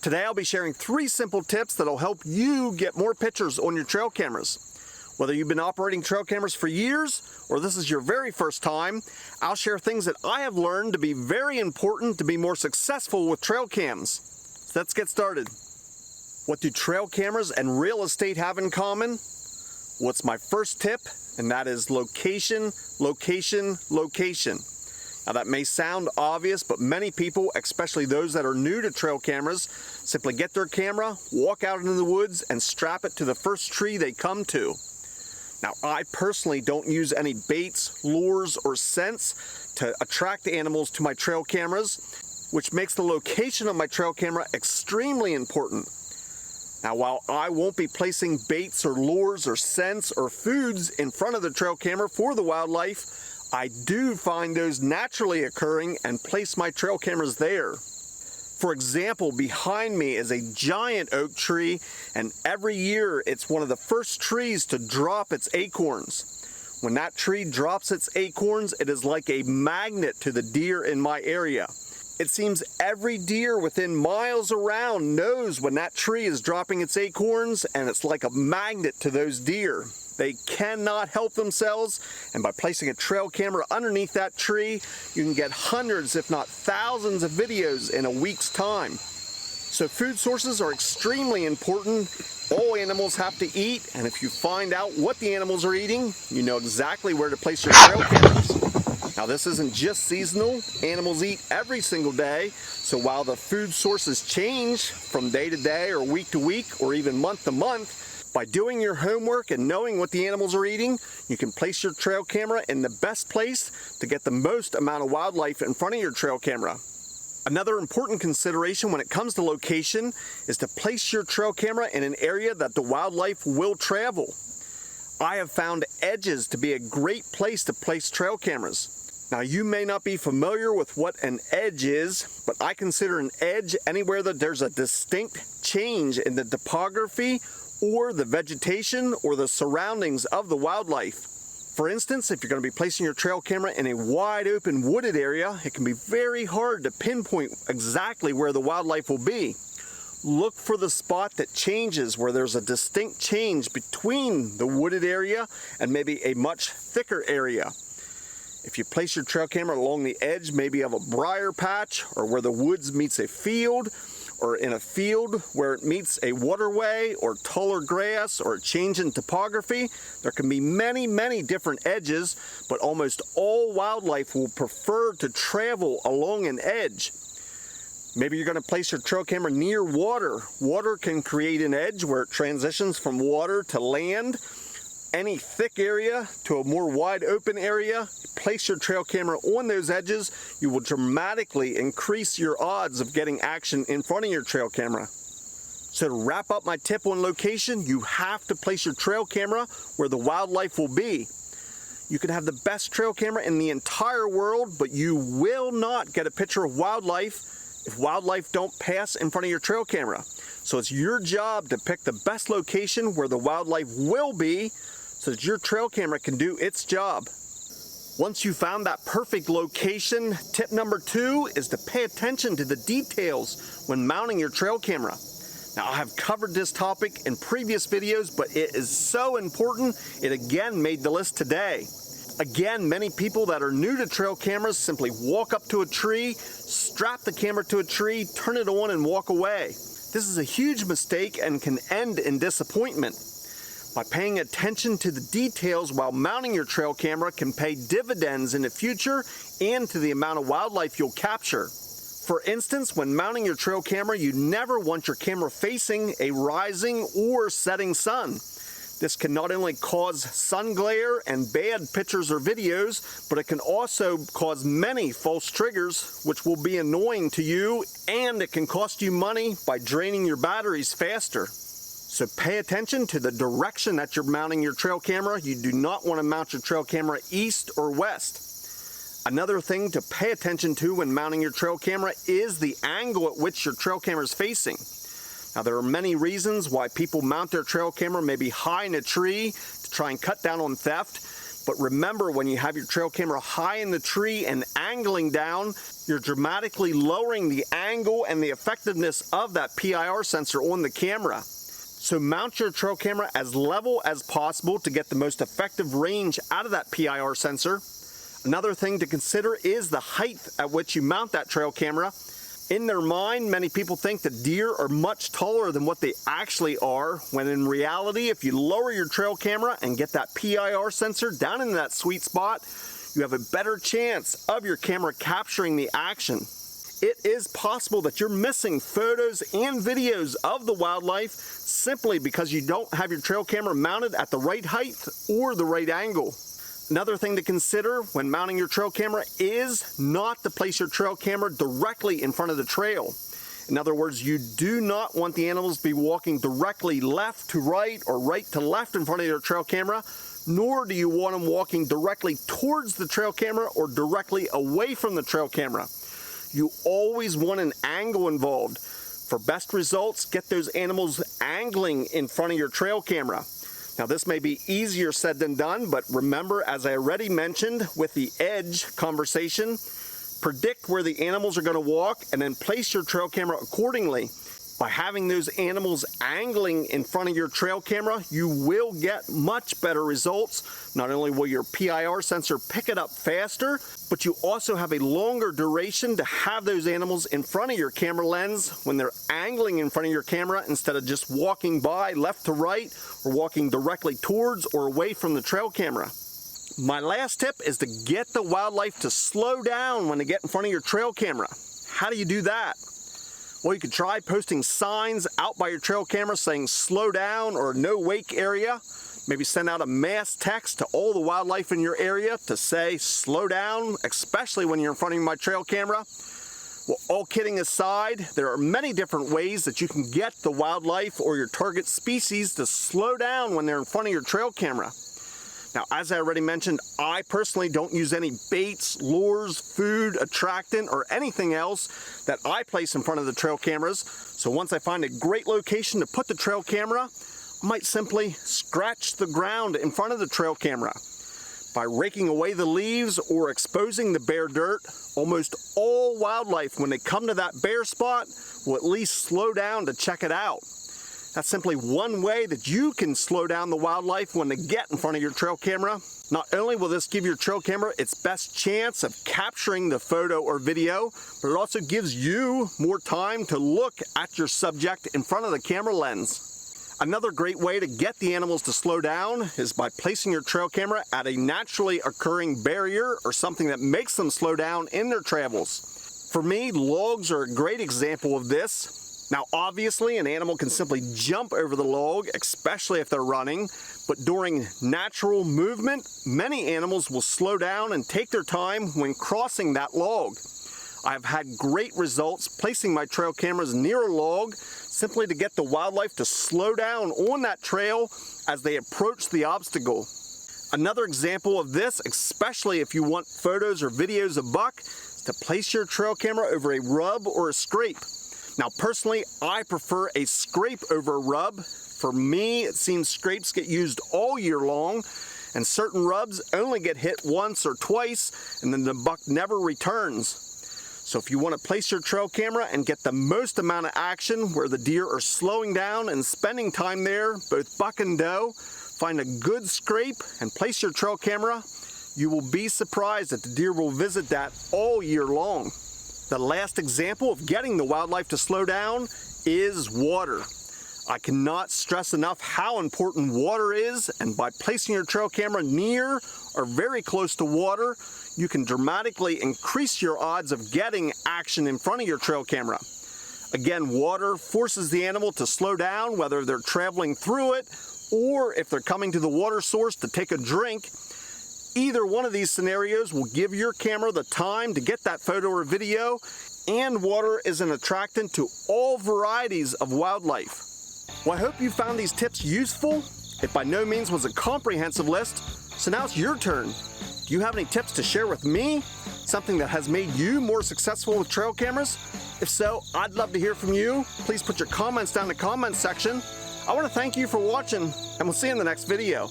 Today I'll be sharing 3 simple tips that'll help you get more pictures on your trail cameras. Whether you've been operating trail cameras for years or this is your very first time, I'll share things that I have learned to be very important to be more successful with trail cams. So let's get started. What do trail cameras and real estate have in common? What's my first tip? And that is location, location, location. Now that may sound obvious, but many people, especially those that are new to trail cameras, simply get their camera, walk out into the woods, and strap it to the first tree they come to. Now I personally don't use any baits, lures, or scents to attract animals to my trail cameras, which makes the location of my trail camera extremely important. Now while I won't be placing baits or lures or scents or foods in front of the trail camera for the wildlife, I do find those naturally occurring and place my trail cameras there. For example, behind me is a giant oak tree, and every year it's one of the first trees to drop its acorns. When that tree drops its acorns, it is like a magnet to the deer in my area. It seems every deer within miles around knows when that tree is dropping its acorns, and it's like a magnet to those deer. They cannot help themselves, and by placing a trail camera underneath that tree, you can get hundreds, if not thousands, of videos in a week's time. So food sources are extremely important. All animals have to eat, and if you find out what the animals are eating, you know exactly where to place your trail cameras. Now this isn't just seasonal. Animals eat every single day, so while the food sources change from day to day or week to week or even month to month, by doing your homework and knowing what the animals are eating, you can place your trail camera in the best place to get the most amount of wildlife in front of your trail camera. Another important consideration when it comes to location is to place your trail camera in an area that the wildlife will travel. I have found edges to be a great place to place trail cameras. Now you may not be familiar with what an edge is, but I consider an edge anywhere that there's a distinct change in the topography or the vegetation or the surroundings of the wildlife. For instance, if you're going to be placing your trail camera in a wide open wooded area, it can be very hard to pinpoint exactly where the wildlife will be. Look for the spot that changes, where there's a distinct change between the wooded area and maybe a much thicker area. If you place your trail camera along the edge, maybe of a briar patch, or where the woods meets a field, or in a field where it meets a waterway or taller grass or a change in topography, there can be many, many different edges, but almost all wildlife will prefer to travel along an edge. Maybe you're going to place your trail camera near water. Water can create an edge where it transitions from water to land. Any thick area to a more wide open area, place your trail camera on those edges, you will dramatically increase your odds of getting action in front of your trail camera. So to wrap up my tip on location, you have to place your trail camera where the wildlife will be. You can have the best trail camera in the entire world, but you will not get a picture of wildlife if wildlife don't pass in front of your trail camera. So it's your job to pick the best location where the wildlife will be, so that your trail camera can do its job. Once you found that perfect location, tip number 2 is to pay attention to the details when mounting your trail camera. Now I have covered this topic in previous videos, but it is so important, it again made the list today. Again, many people that are new to trail cameras simply walk up to a tree, strap the camera to a tree, turn it on, and walk away. This is a huge mistake and can end in disappointment. By paying attention to the details while mounting your trail camera can pay dividends in the future and to the amount of wildlife you'll capture. For instance, when mounting your trail camera, you never want your camera facing a rising or setting sun. This can not only cause sun glare and bad pictures or videos, but it can also cause many false triggers, which will be annoying to you, and it can cost you money by draining your batteries faster. So pay attention to the direction that you're mounting your trail camera. You do not want to mount your trail camera east or west. Another thing to pay attention to when mounting your trail camera is the angle at which your trail camera is facing. Now there are many reasons why people mount their trail camera maybe high in a tree to try and cut down on theft. But remember, when you have your trail camera high in the tree and angling down, you're dramatically lowering the angle and the effectiveness of that PIR sensor on the camera. So mount your trail camera as level as possible to get the most effective range out of that PIR sensor. Another thing to consider is the height at which you mount that trail camera. In their mind, many people think that deer are much taller than what they actually are, when in reality, if you lower your trail camera and get that PIR sensor down into that sweet spot, you have a better chance of your camera capturing the action. It is possible that you're missing photos and videos of the wildlife simply because you don't have your trail camera mounted at the right height or the right angle. Another thing to consider when mounting your trail camera is not to place your trail camera directly in front of the trail. In other words, you do not want the animals to be walking directly left to right or right to left in front of your trail camera, nor do you want them walking directly towards the trail camera or directly away from the trail camera. You always want an angle involved. For best results, get those animals angling in front of your trail camera. Now this may be easier said than done, but remember, as I already mentioned with the edge conversation, predict where the animals are going to walk and then place your trail camera accordingly. By having those animals angling in front of your trail camera, you will get much better results. Not only will your PIR sensor pick it up faster, but you also have a longer duration to have those animals in front of your camera lens when they're angling in front of your camera instead of just walking by left to right or walking directly towards or away from the trail camera. My last tip is to get the wildlife to slow down when they get in front of your trail camera. How do you do that? Well, you could try posting signs out by your trail camera saying slow down or no wake area. Maybe send out a mass text to all the wildlife in your area to say slow down, especially when you're in front of my trail camera. Well, all kidding aside, there are many different ways that you can get the wildlife or your target species to slow down when they're in front of your trail camera. Now, as I already mentioned, I personally don't use any baits, lures, food, attractant, or anything else that I place in front of the trail cameras. So once I find a great location to put the trail camera, I might simply scratch the ground in front of the trail camera. By raking away the leaves or exposing the bare dirt, almost all wildlife, when they come to that bare spot, will at least slow down to check it out. That's simply one way that you can slow down the wildlife when they get in front of your trail camera. Not only will this give your trail camera its best chance of capturing the photo or video, but it also gives you more time to look at your subject in front of the camera lens. Another great way to get the animals to slow down is by placing your trail camera at a naturally occurring barrier or something that makes them slow down in their travels. For me, logs are a great example of this. Now obviously an animal can simply jump over the log, especially if they're running, but during natural movement, many animals will slow down and take their time when crossing that log. I've had great results placing my trail cameras near a log simply to get the wildlife to slow down on that trail as they approach the obstacle. Another example of this, especially if you want photos or videos of buck, is to place your trail camera over a rub or a scrape. Now personally, I prefer a scrape over a rub. For me, it seems scrapes get used all year long, and certain rubs only get hit once or twice, and then the buck never returns. So if you want to place your trail camera and get the most amount of action where the deer are slowing down and spending time there, both buck and doe, find a good scrape and place your trail camera. You will be surprised that the deer will visit that all year long. The last example of getting the wildlife to slow down is water. I cannot stress enough how important water is, and by placing your trail camera near or very close to water, you can dramatically increase your odds of getting action in front of your trail camera. Again, water forces the animal to slow down, whether they're traveling through it or if they're coming to the water source to take a drink. Either one of these scenarios will give your camera the time to get that photo or video, and water is an attractant to all varieties of wildlife. Well, I hope you found these tips useful. It by no means was a comprehensive list, so now it's your turn. Do you have any tips to share with me? Something that has made you more successful with trail cameras? If so, I'd love to hear from you. Please put your comments down in the comments section. I want to thank you for watching, and we'll see you in the next video.